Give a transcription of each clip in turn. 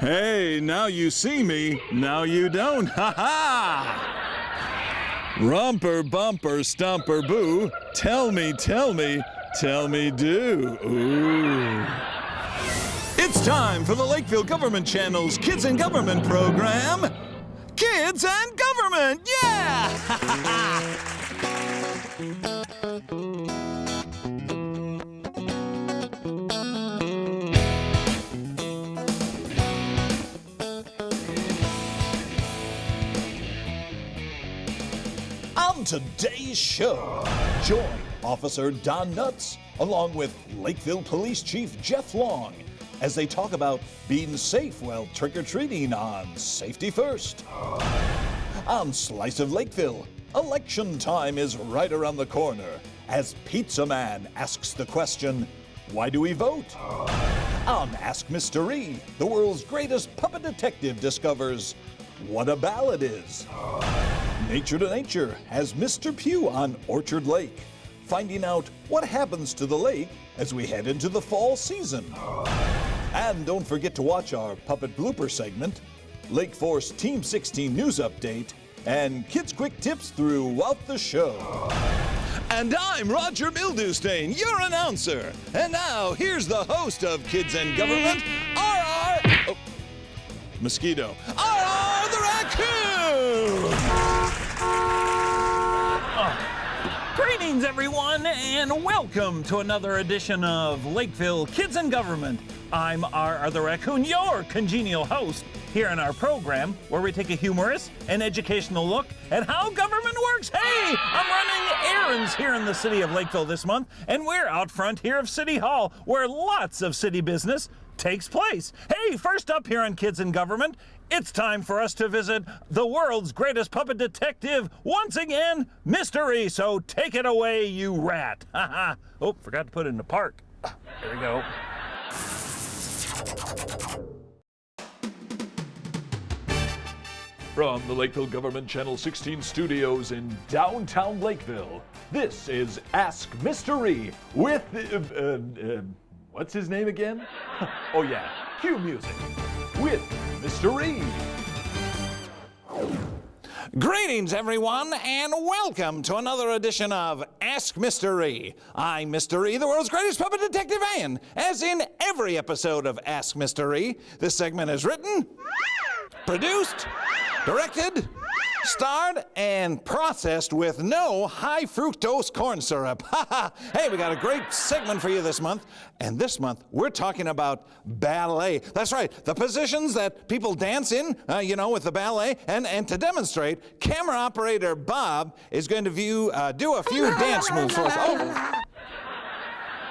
Hey, now you see me, now you don't. Ha ha! Rumper, bumper, stumper, boo. Tell me, tell me, tell me do. Ooh. It's time for the Lakeville Government Channel's Kids in Government program. Kids and Government, yeah! On today's show, join Officer Don Nuts along with Lakeville Police Chief Jeff Long as they talk about being safe while trick-or-treating on Safety First. On Slice of Lakeville, election time is right around the corner as Pizza Man asks the question, why do we vote? On Ask Mr. E, the world's greatest puppet detective discovers what a ballot is. Nature to Nature has Mr. Pugh on Orchard Lake, finding out what happens to the lake as we head into the fall season. And don't forget to watch our puppet blooper segment, Lake Force Team 16 news update, and Kids Quick Tips throughout the show. And I'm Roger Mildewstain, your announcer. And now, here's the host of Kids and Government, Mosquito, R.R. the Raccoon! Greetings, everyone, and welcome to another edition of Lakeville Kids and Government. I'm R.R. the Raccoon, your congenial host, here in our program where we take a humorous and educational look at how government works. Hey, I'm running errands here in the city of Lakeville this month, and we're out front here of City Hall, where lots of city business takes place. Hey, first up here on Kids in Government, it's time for us to visit the world's greatest puppet detective once again, Mr. E. So take it away, you rat. Oh, forgot to put it in the park. There we go. From the Lakeville Government Channel 16 studios in downtown Lakeville, this is Ask Mr. E with, what's his name again? Oh yeah, cue music with Mr. E. Greetings, everyone, and welcome to another edition of Ask Mr. E. I'm Mr. E, the world's greatest puppet detective, and as in every episode of Ask Mr. E, this segment is written, produced, directed, starred, and processed with no high fructose corn syrup. Hey, we got a great segment for you this month. And this month, we're talking about ballet. That's right, the positions that people dance in, with the ballet. And to demonstrate, camera operator Bob is going to do a few dance moves for us. Oh,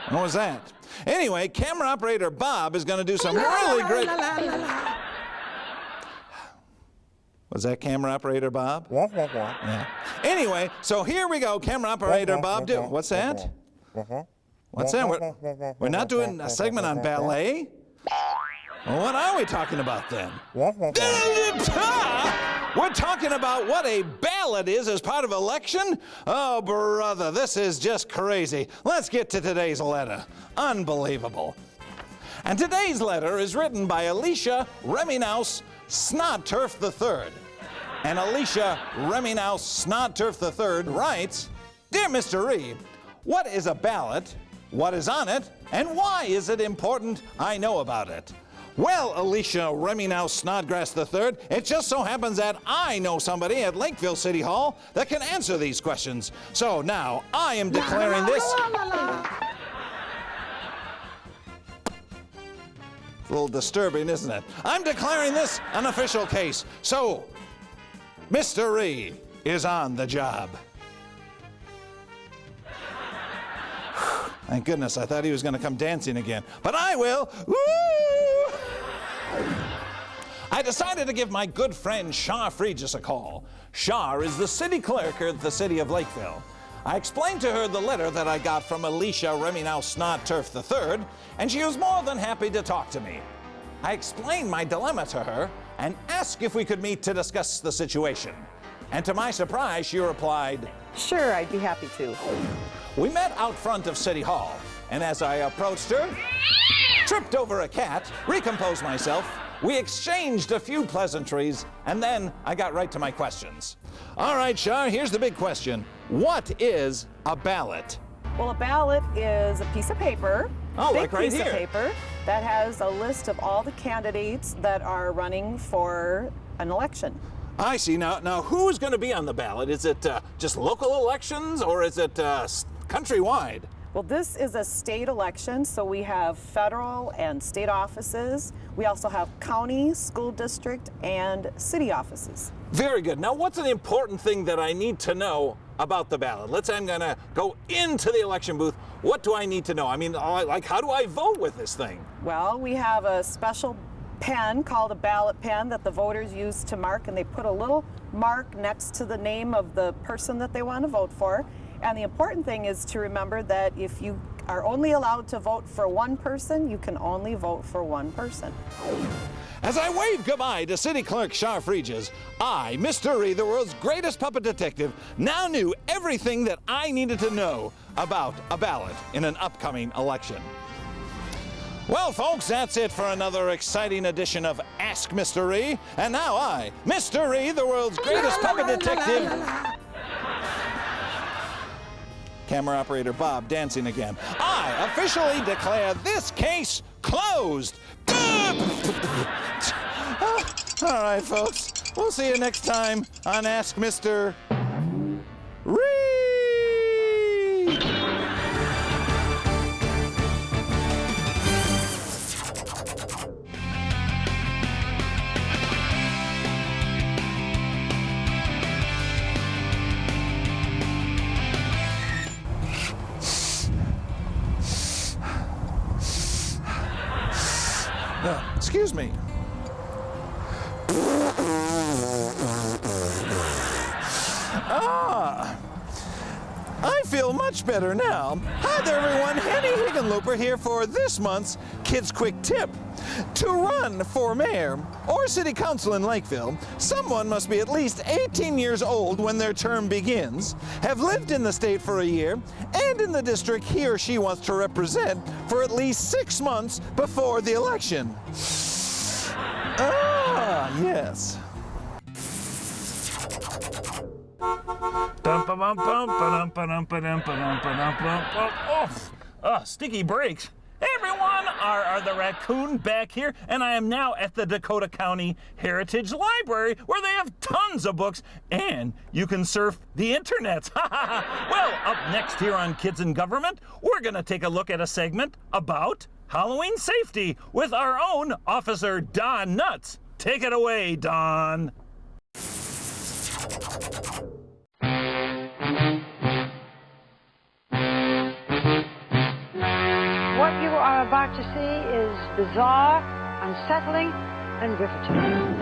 what was that? Anyway, camera operator Bob is going to do some really great... Was that camera operator Bob? Yeah. Anyway, so here we go. Camera operator Bob, what's that? What's that? We're not doing a segment on ballet? Well, what are we talking about then? We're talking about what a ballot is as part of election? Oh, brother, this is just crazy. Let's get to today's letter. Unbelievable. And today's letter is written by Alicia Reminaus Snodturf III. And Alicia Reminaus Snodturf III writes, Dear Mr. E, what is a ballot? What is on it? And why is it important I know about it? Well, Alicia Reminaus Snodgrass III, it just so happens that I know somebody at Lakeville City Hall that can answer these questions. So now I am declaring this... A little disturbing, isn't it? I'm declaring this an official case. So, Mr. E is on the job. Thank goodness, I thought he was going to come dancing again. But I will. Woo! I decided to give my good friend Shar Fregis a call. Shar is the city clerk at the city of Lakeville. I explained to her the letter that I got from Alicia Reminaus Snodturf III, and she was more than happy to talk to me. I explained my dilemma to her and asked if we could meet to discuss the situation. And to my surprise, she replied, Sure, I'd be happy to. We met out front of City Hall, and as I approached her, tripped over a cat, recomposed myself, we exchanged a few pleasantries, and then I got right to my questions. All right, Shar, here's the big question. What is a ballot? Well, a ballot is a piece of paper, Oh, big like right piece here. of paper, that has a list of all the candidates that are running for an election. I see. Now who's going to be on the ballot? Is it just local elections, or is it countrywide? Well, this is a state election, so we have federal and state offices. We also have county, school district, and city offices. Very good. Now, what's an important thing that I need to know about the ballot? Let's say I'm going to go into the election booth. What do I need to know? I mean, like, how do I vote with this thing? Well, we have a special pen called a ballot pen that the voters use to mark, and they put a little mark next to the name of the person that they want to vote for. And the important thing is to remember that if you are only allowed to vote for one person, you can only vote for one person. As I wave goodbye to City Clerk Shar Fridges, I, Mr. E, the world's greatest puppet detective, now knew everything that I needed to know about a ballot in an upcoming election. Well, folks, that's it for another exciting edition of Ask Mr. E. And now I, Mr. E, the world's greatest puppet detective... Camera operator Bob dancing again. I officially declare this case closed. All right, folks. We'll see you next time on Ask Mr. Reed. Excuse me. I feel much better now. Hi there, everyone. Henny Higginlooper here for this month's Kids Quick Tip. To run for mayor or city council in Lakeville, someone must be at least 18 years old when their term begins, have lived in the state for a year, and in the district he or she wants to represent for at least 6 months before the election. Ah, yes. Oh, sticky brakes. Hey everyone, R the Raccoon back here, and I am now at the Dakota County Heritage Library, where they have tons of books, and you can surf the internet. Well, up next here on Kids in Government, we're gonna take a look at a segment about Halloween safety with our own Officer Don Nuts. Take it away, Don. What you are about to see is bizarre, unsettling, and riveting.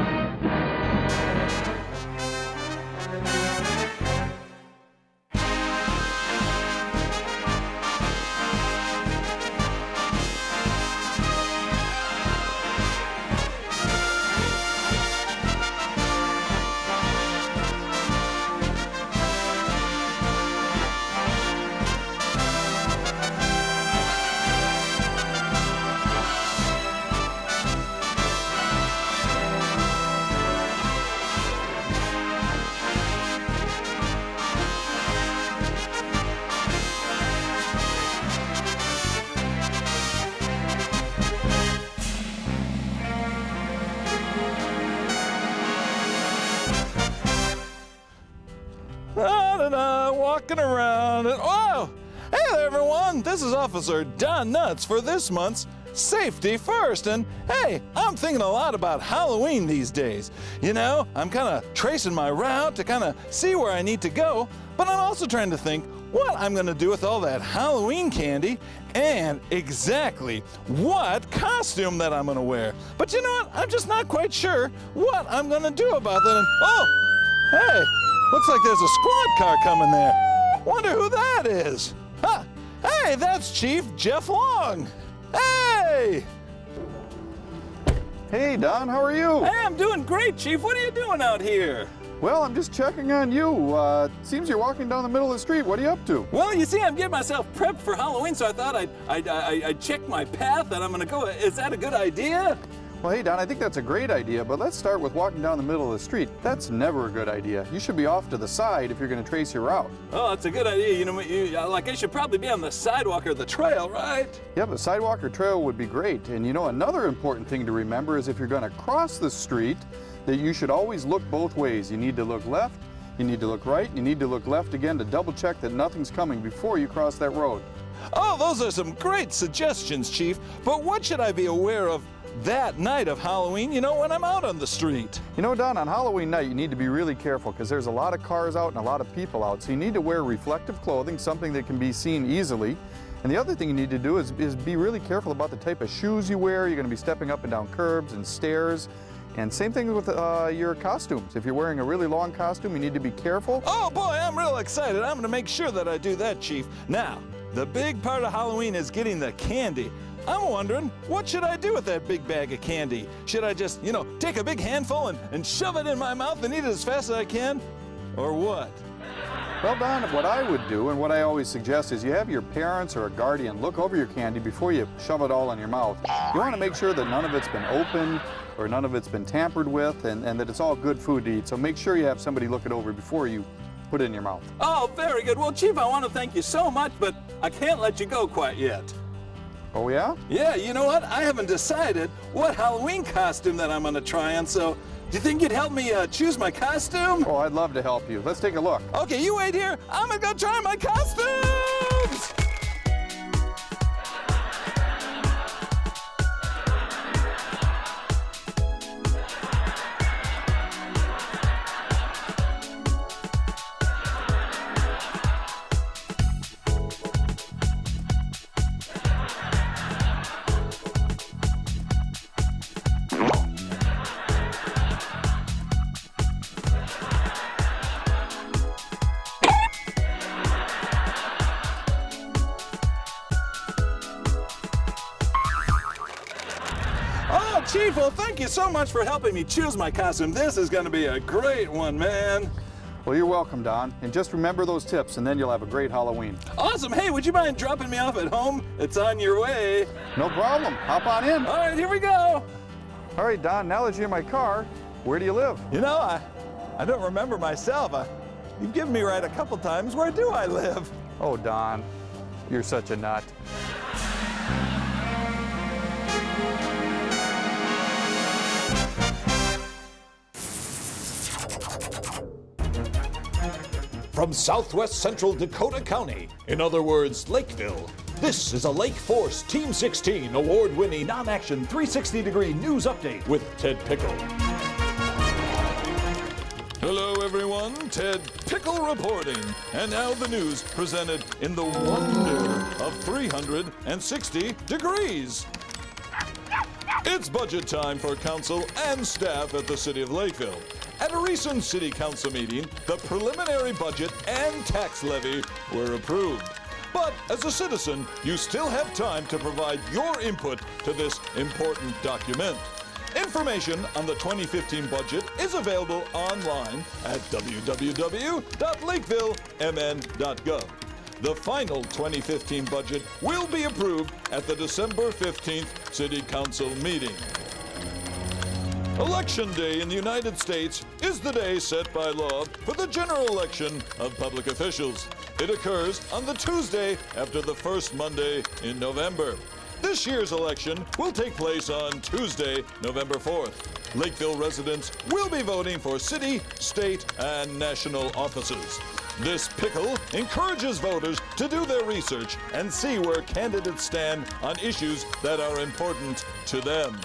Walking around and oh, hey there everyone, this is Officer Don Nuts for this month's Safety First, and hey, I'm thinking a lot about Halloween these days. You know, I'm kind of tracing my route to kind of see where I need to go, but I'm also trying to think what I'm going to do with all that Halloween candy and exactly what costume that I'm going to wear. But you know what, I'm just not quite sure what I'm going to do about that. And, oh, hey, looks like there's a squad car coming there. Wonder who that is. Huh. Hey, that's Chief Jeff Long. Hey! Hey, Don, how are you? Hey, I'm doing great, Chief. What are you doing out here? Well, I'm just checking on you. Seems you're walking down the middle of the street. What are you up to? Well, you see, I'm getting myself prepped for Halloween, so I thought I'd check my path and I'm gonna go. Is that a good idea? Well, hey, Don, I think that's a great idea, but let's start with walking down the middle of the street. That's never a good idea. You should be off to the side if you're going to trace your route. Oh, that's a good idea. You know, I should probably be on the sidewalk or the trail, right? Yeah, but sidewalk or trail would be great. And you know, another important thing to remember is if you're going to cross the street, that you should always look both ways. You need to look left, you need to look right, you need to look left again to double check that nothing's coming before you cross that road. Oh, those are some great suggestions, Chief. But what should I be aware of that night of Halloween, you know, when I'm out on the street? You know, Don, on Halloween night, you need to be really careful because there's a lot of cars out and a lot of people out. So you need to wear reflective clothing, something that can be seen easily. And the other thing you need to do is be really careful about the type of shoes you wear. You're going to be stepping up and down curbs and stairs. And same thing with your costumes. If you're wearing a really long costume, you need to be careful. Oh boy, I'm real excited. I'm gonna make sure that I do that, Chief. Now, the big part of Halloween is getting the candy. I'm wondering, what should I do with that big bag of candy? Should I just, you know, take a big handful and shove it in my mouth and eat it as fast as I can? Or what? Well, Don, what I would do and what I always suggest is you have your parents or a guardian look over your candy before you shove it all in your mouth. You want to make sure that none of it's been opened or none of it's been tampered with and that it's all good food to eat. So make sure you have somebody look it over before you put it in your mouth. Oh, very good. Well, Chief, I want to thank you so much, but I can't let you go quite yet. Oh, yeah? Yeah, you know what? I haven't decided what Halloween costume that I'm going to try on, so do you think you'd help me choose my costume? Oh, I'd love to help you. Let's take a look. Okay, you wait here. I'm gonna go try my costumes! Chief, well, thank you so much for helping me choose my costume. This is going to be a great one, man. Well, you're welcome, Don. And just remember those tips, and then you'll have a great Halloween. Awesome. Hey, would you mind dropping me off at home? It's on your way. No problem. Hop on in. All right, here we go. All right, Don, now that you're in my car, where do you live? You know, I don't remember myself. You've given me right a couple times. Where do I live? Oh, Don, you're such a nut. From southwest central Dakota County, in other words, Lakeville, this is a Lake Force Team 16 award-winning non-action 360-degree news update with Ted Pickle. Hello everyone, Ted Pickle reporting. And now the news presented in the wonder of 360 degrees. It's budget time for council and staff at the City of Lakeville. At a recent City Council meeting, the preliminary budget and tax levy were approved. But as a citizen, you still have time to provide your input to this important document. Information on the 2015 budget is available online at www.lakevillemn.gov. The final 2015 budget will be approved at the December 15th City Council meeting. Election Day in the United States is the day set by law for the general election of public officials. It occurs on the Tuesday after the first Monday in November. This year's election will take place on Tuesday, November 4th. Lakeville residents will be voting for city, state, and national offices. This pickle encourages voters to do their research and see where candidates stand on issues that are important to them.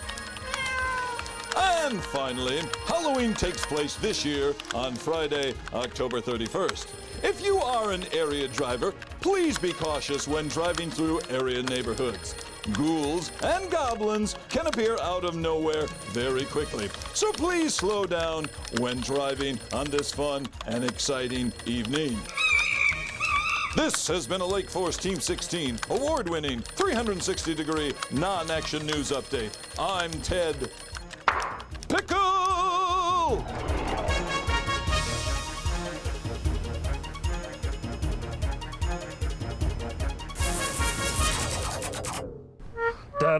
And finally, Halloween takes place this year on Friday, October 31st. If you are an area driver, please be cautious when driving through area neighborhoods. Ghouls and goblins can appear out of nowhere very quickly, so please slow down when driving on this fun and exciting evening. This has been a Lake Force Team 16 award-winning 360-degree non-action news update. I'm Ted Pickle! Oh.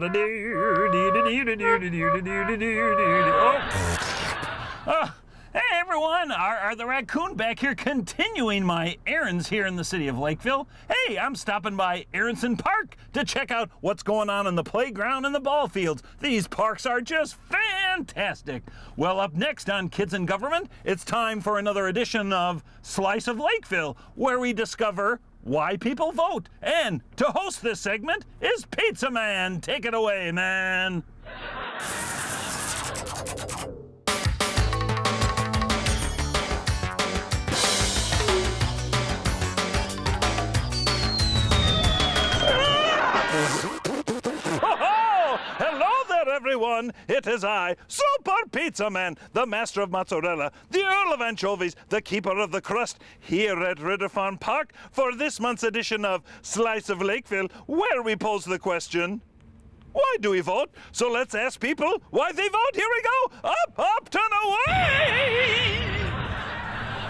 Hey everyone, are the raccoon back here continuing my errands here in the city of Lakeville. Hey, I'm stopping by Aronson Park to check out what's going on in the playground and the ball fields. These parks are just fantastic. Well, up next on Kids in Government, it's time for another edition of Slice of Lakeville, where we discover why people vote. And to host this segment is Pizza Man. Take it away, man. Everyone, it is I, Super Pizza Man, the master of mozzarella, the Earl of Anchovies, the keeper of the crust, here at Ritter Farm Park for this month's edition of Slice of Lakeville, where we pose the question, why do we vote? So let's ask people why they vote. Here we go. Up, turn away!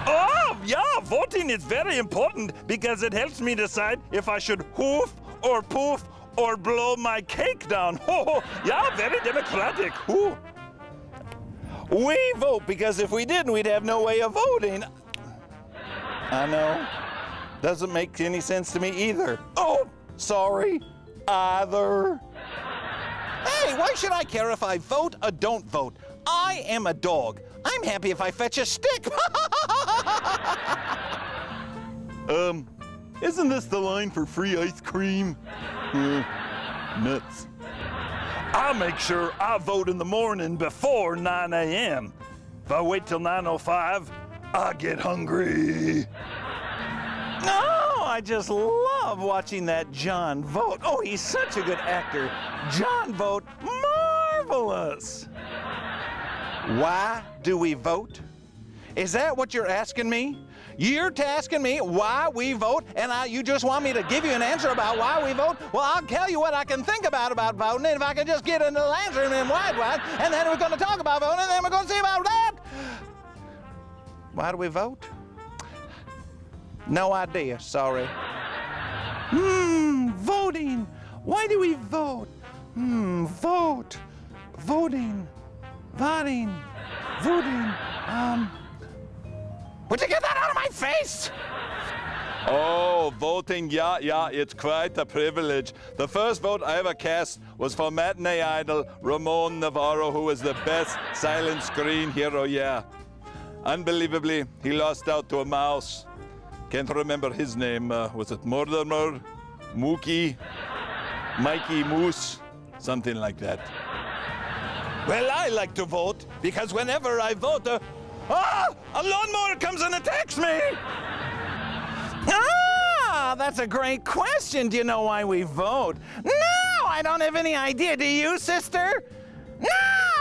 Oh, yeah, voting is very important because it helps me decide if I should hoof or poof or blow my cake down. Oh, yeah, very democratic. Ooh. We vote because if we didn't, we'd have no way of voting. I know. Doesn't make any sense to me either. Oh, sorry. Either. Hey, why should I care if I vote or don't vote? I am a dog. I'm happy if I fetch a stick. Isn't this the line for free ice cream? Nuts. I'll make sure I vote in the morning before 9 a.m. If I wait till 9:05, I get hungry. No, I just love watching that John vote. Oh, he's such a good actor. John vote, marvelous. Why do we vote? Is that what you're asking me? You're asking me why we vote, and you just want me to give you an answer about why we vote? Well, I'll tell you what I can think about voting, and if I can just get a little answer and then wide, and then we're going to talk about voting, and then we're going to see about that. Why do we vote? No idea, sorry. Voting. Why do we vote? Vote. Voting. Voting. Would you get that out of my face? Oh, voting, yeah, it's quite a privilege. The first vote I ever cast was for matinee idol Ramon Navarro, who was the best silent screen hero, yeah. Unbelievably, he lost out to a mouse. Can't remember his name. Was it Mortimer? Mookie? Mikey Moose? Something like that. Well, I like to vote because whenever I vote, a lawnmower comes and attacks me! That's a great question. Do you know why we vote? No, I don't have any idea. Do you, sister? No,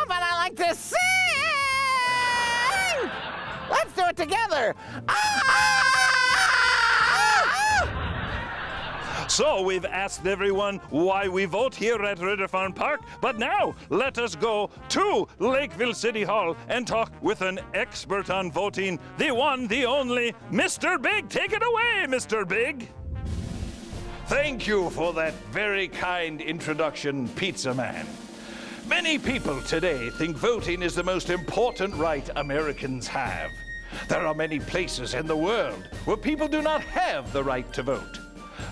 but I like to sing! Let's do it together! So we've asked everyone why we vote here at Ritter Farm Park, but now let us go to Lakeville City Hall and talk with an expert on voting, the one, the only, Mr. Big. Take it away, Mr. Big. Thank you for that very kind introduction, Pizza Man. Many people today think voting is the most important right Americans have. There are many places in the world where people do not have the right to vote.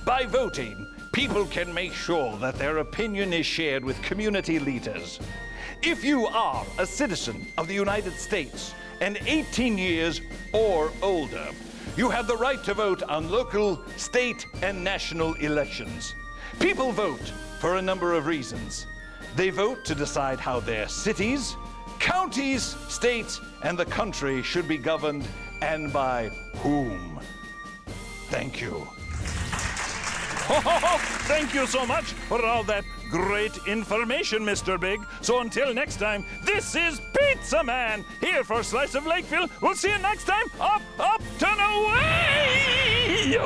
By voting, people can make sure that their opinion is shared with community leaders. If you are a citizen of the United States and 18 years or older, you have the right to vote on local, state, and national elections. People vote for a number of reasons. They vote to decide how their cities, counties, states, and the country should be governed and by whom. Thank you. Thank you so much for all that great information, Mr. Big. So until next time, this is Pizza Man here for Slice of Lakeville. We'll see you next time. Up, turn away!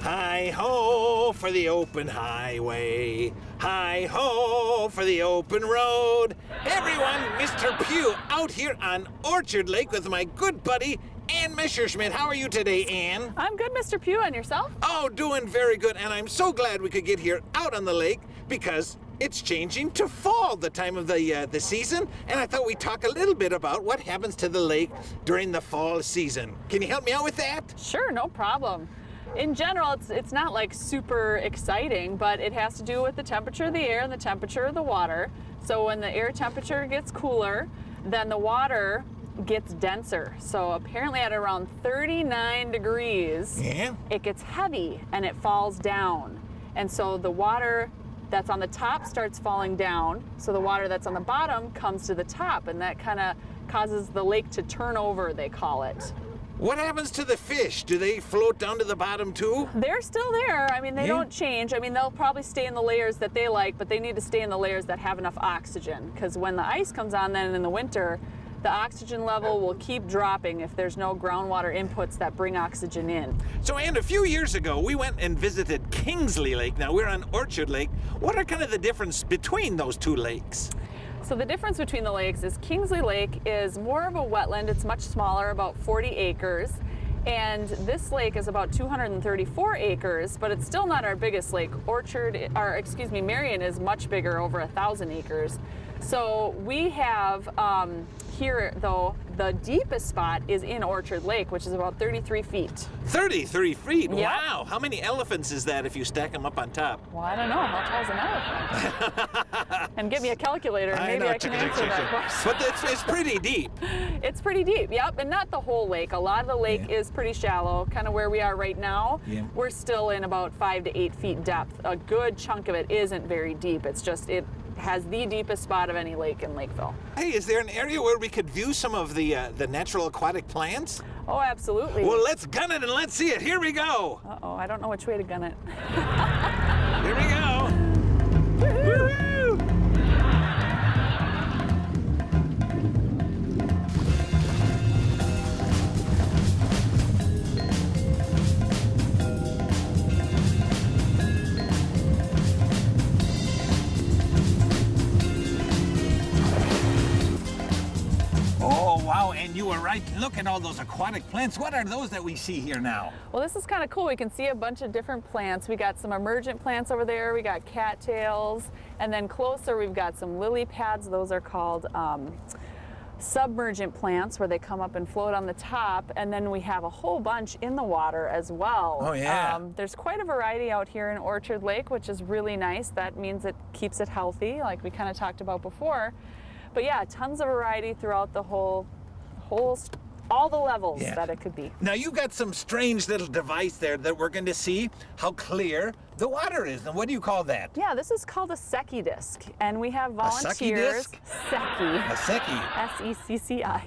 Hi-ho for the open highway. Hi-ho for the open road. Hey everyone, Mr. Pugh out here on Orchard Lake with my good buddy, Ann Messerschmidt. How are you today, Ann? I'm good, Mr. Pugh, and yourself? Oh, doing very good, and I'm so glad we could get here out on the lake because it's changing to fall, the time of the season, and I thought we'd talk a little bit about what happens to the lake during the fall season. Can you help me out with that? Sure, no problem. In general, it's not like super exciting, but it has to do with the temperature of the air and the temperature of the water. So when the air temperature gets cooler, then the water gets denser. So apparently at around 39 degrees, it gets heavy and it falls down. And so the water that's on the top starts falling down. So the water that's on the bottom comes to the top, and that kind of causes the lake to turn over, they call it. What happens to the fish? Do they float down to the bottom too? They're still there. I mean, they don't change. I mean, they'll probably stay in the layers that they like, but they need to stay in the layers that have enough oxygen. Because when the ice comes on then in the winter, the oxygen level will keep dropping if there's no groundwater inputs that bring oxygen in. So, Ann, a few years ago, we went and visited Kingsley Lake. Now, we're on Orchard Lake. What are kind of the difference between those two lakes? So the difference between the lakes is Kingsley Lake is more of a wetland. It's much smaller, about 40 acres. And this lake is about 234 acres, but it's still not our biggest lake. Marion is much bigger, over 1,000 acres. So we have here, though, the deepest spot is in Orchard Lake, which is about 33 feet. 33 feet? Yep. Wow! How many elephants is that if you stack them up on top? Well, I don't know. How tall is an elephant? And give me a calculator, and maybe I can answer that question. But it's pretty deep. It's pretty deep, yep, and not the whole lake. A lot of the lake is pretty shallow, kind of where we are right now. Yeah. We're still in about 5 to 8 feet depth. A good chunk of it isn't very deep. It's just, it has the deepest spot of any lake in Lakeville. Hey, is there an area where we could view some of the natural aquatic plants? Oh, absolutely. Well, let's gun it and let's see it. Here we go. Uh-oh, I don't know which way to gun it. Here we go. Woo-hoo! Wow, and you were right. Look at all those aquatic plants. What are those that we see here now? Well, this is kind of cool. We can see a bunch of different plants. We got some emergent plants over there. We got cattails. And then closer, we've got some lily pads. Those are called submergent plants, where they come up and float on the top. And then we have a whole bunch in the water as well. Oh, yeah. There's quite a variety out here in Orchard Lake, which is really nice. That means it keeps it healthy, like we kind of talked about before. But yeah, tons of variety throughout the whole all the levels that it could be. Now you've got some strange little device there that we're going to see how clear the water is. And what do you call that? Yeah, this is called a Secchi disc, and we have volunteers. A Secchi disc? Secchi. A Secchi. S-E-C-C-I.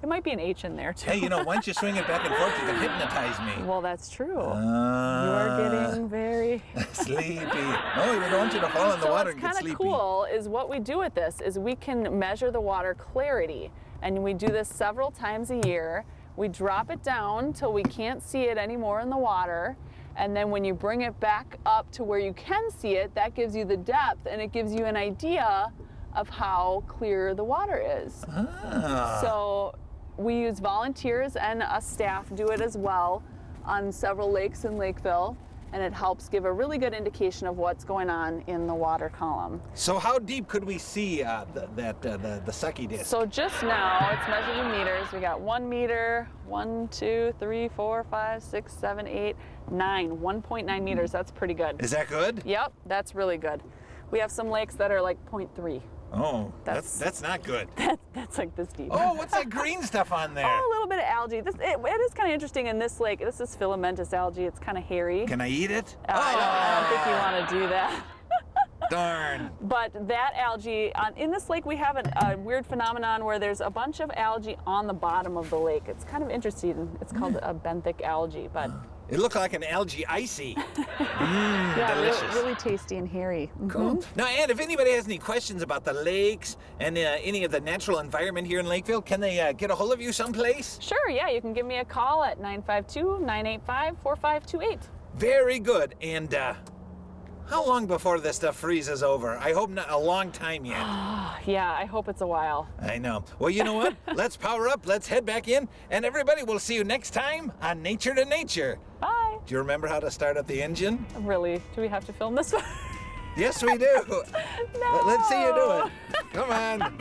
It might be an H in there too. Hey, you know, once you swing it back and forth, you can hypnotize me. Well, that's true. You are getting very sleepy. No, we don't want you to fall in the water and get sleepy. What's kind of cool is what we do with this is we can measure the water clarity. And we do this several times a year. We drop it down till we can't see it anymore in the water. And then when you bring it back up to where you can see it, that gives you the depth, and it gives you an idea of how clear the water is. So we use volunteers, and us staff do it as well on several lakes in Lakeville. And it helps give a really good indication of what's going on in the water column. So how deep could we see the Secchi disc? So just now, it's measured in meters. We got 1 meter, 1, 2, 3, 4, 5, 6, 7, 8, 9, 1.9 meters. That's pretty good. Is that good? Yep, that's really good. We have some lakes that are like 0.3. Oh, that's not good. That's like this deep. Oh, what's that green stuff on there? Oh, a little bit of algae. It is kind of interesting in this lake. This is filamentous algae. It's kind of hairy. Can I eat it? I don't think you want to do that. Darn. But that algae, in this lake we have a weird phenomenon where there's a bunch of algae on the bottom of the lake. It's kind of interesting. It's called a benthic algae, but... It looked like an algae icy. Yeah, delicious. Really tasty and hairy. Cool. Now, Ann, if anybody has any questions about the lakes and any of the natural environment here in Lakeville, can they get a hold of you someplace? Sure, yeah. You can give me a call at 952-985-4528. Very good. And How long before this stuff freezes over? I hope not a long time yet. Yeah, I hope it's a while. I know. Well, you know what? Let's power up, let's head back in, and everybody, we'll see you next time on Nature to Nature. Bye. Do you remember how to start up the engine? Really? Do we have to film this one? Yes, we do. No. Let's see you do it. Come on.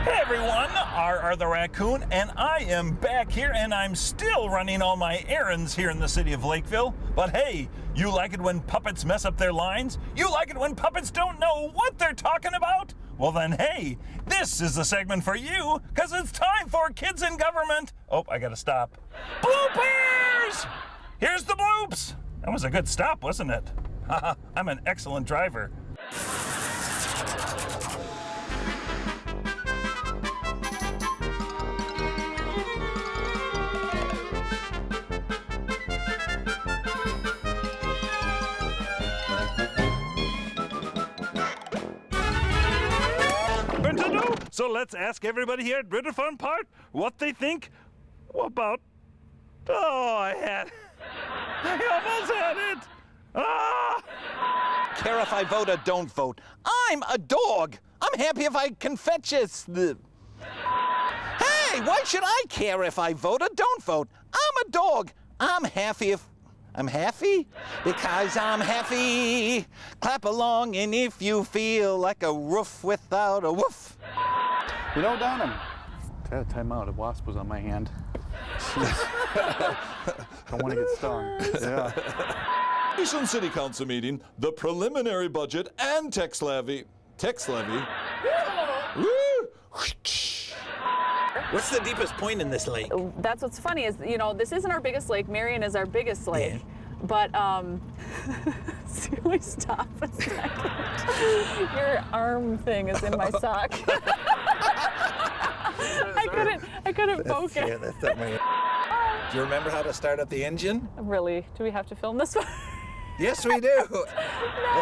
Hey everyone, R the Raccoon, and I am back here, and I'm still running all my errands here in the city of Lakeville. But hey, you like it when puppets mess up their lines? You like it when puppets don't know what they're talking about? Well then, hey, this is the segment for you, because it's time for Kids in Government. Oh, I gotta stop. Bloopers! Here's the bloops. That was a good stop, wasn't it? Haha, I'm an excellent driver. So let's ask everybody here at Ritter Fun Park what they think about... Oh, I almost had it. Ah! Care if I vote or don't vote. I'm a dog. I'm happy if I can fetch us the... Hey, why should I care if I vote or don't vote? I'm a dog. I'm happy if... I'm happy? Because I'm happy. Clap along, and if you feel like a roof without a woof. You know, Don, I had a timeout. A wasp was on my hand. Jeez. Don't want to get stung. Yeah. Recent City Council meeting, the preliminary budget and tax levy. Woo! What's the deepest point in this lake? That's what's funny is, you know, this isn't our biggest lake. Marion is our biggest lake. Yeah. But, can we stop a second? Your arm thing is in my sock. I couldn't focus. Yeah, that's not my... Do you remember how to start up the engine? Really? Do we have to film this one? Yes, we do. No.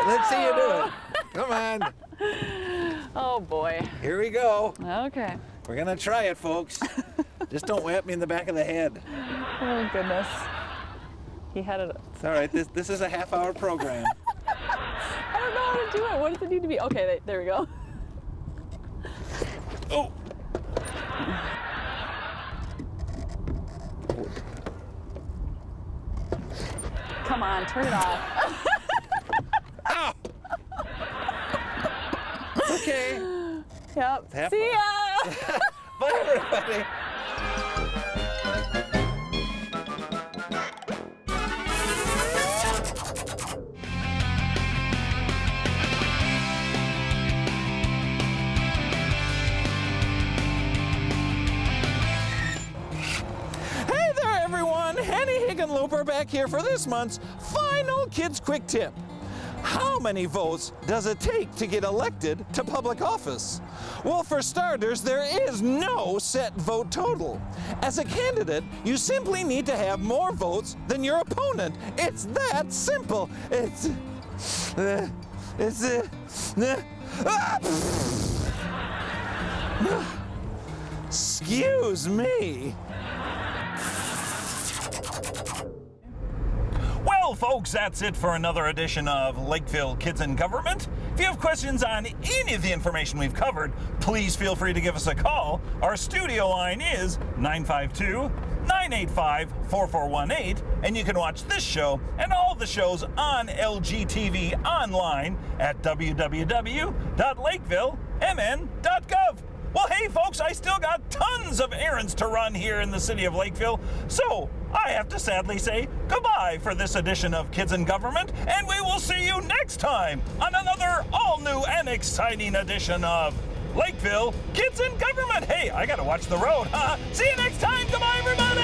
Let's see you do it. Come on. Oh, boy. Here we go. Okay. We're going to try it, folks. Just don't whap me in the back of the head. Oh, goodness. He had it. It's all right. This is a half-hour program. I don't know how to do it. What does it need to be? Okay, there we go. Oh. Come on, turn it off. Ow. Okay. Yep. See ya. Bye, everybody. Hey there, everyone. Henny Higginlooper back here for this month's final Kids Quick Tip. How many votes does it take to get elected to public office? Well, for starters, there is no set vote total. As a candidate, you simply need to have more votes than your opponent. It's that simple. Excuse me. Well, folks, that's it for another edition of Lakeville Kids in Government. If you have questions on any of the information we've covered, please feel free to give us a call. Our studio line is 952-985-4418, and you can watch this show and all the shows on LGTV online at www.lakevillemn.gov. Well, hey, folks, I still got tons of errands to run here in the city of Lakeville, so I have to sadly say goodbye for this edition of Kids in Government, and we will see you next time on another all-new and exciting edition of Lakeville Kids in Government. Hey, I gotta watch the road, huh? See you next time. Goodbye, everybody!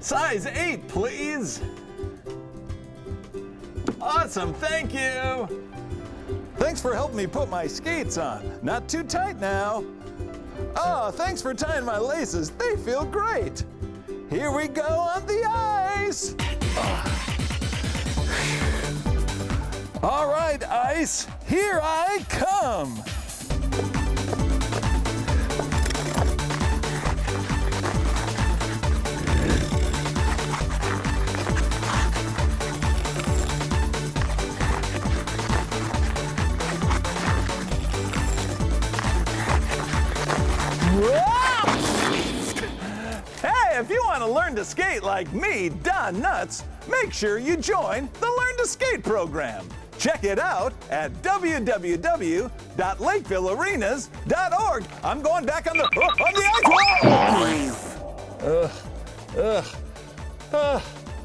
Size 8, please. Awesome, thank you. Thanks for helping me put my skates on. Not too tight now. Oh, thanks for tying my laces. They feel great. Here we go on the ice. All right, ice, here I come. Hey, if you want to learn to skate like me, Don Nuts, make sure you join the Learn to Skate program. Check it out at www.lakevillearenas.org. I'm going back on the ice.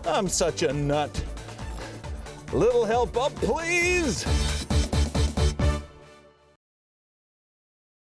I'm such a nut. Little help up, please.